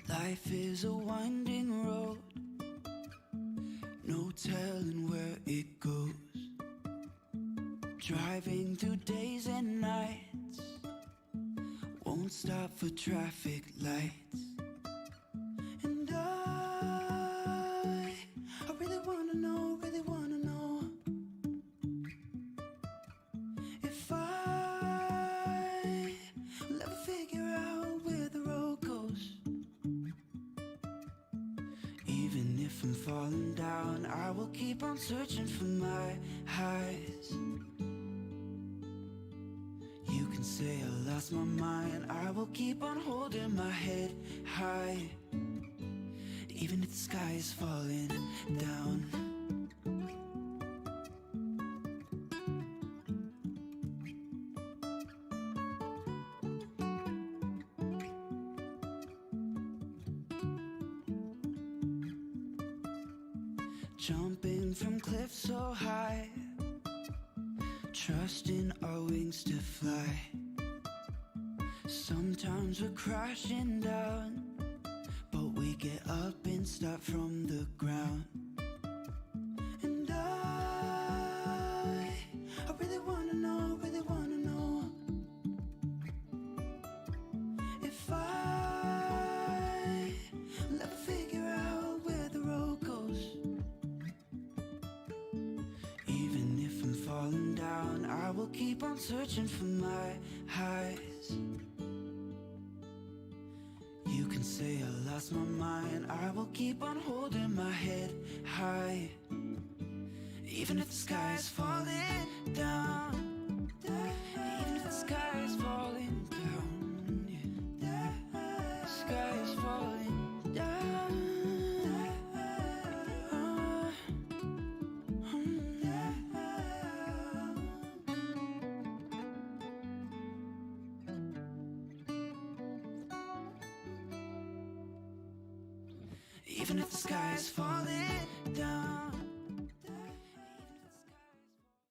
Life is a winding road, no telling where it goes. Driving through days and nights, won't stop for traffic lights. And I really wanna know, if I will ever figure out where the road goes. Even if I'm falling down, I will keep on searching for my highs. You can say I lost my mind, I will keep on holding my head high. Even if the sky is falling down. Jumping from cliffs so high, trusting our wings to fly. Sometimes we're crashing down, but we get up and start from the ground. And I really wanna know, if I will ever figure out where the road goes. Even if I'm falling down, I will keep on searching for my highs. You can say I lost my mind, I will keep on holding my head high. Even if the sky is falling down, even if the sky is falling down, yeah. The sky is falling down. Even if the sky is falling down.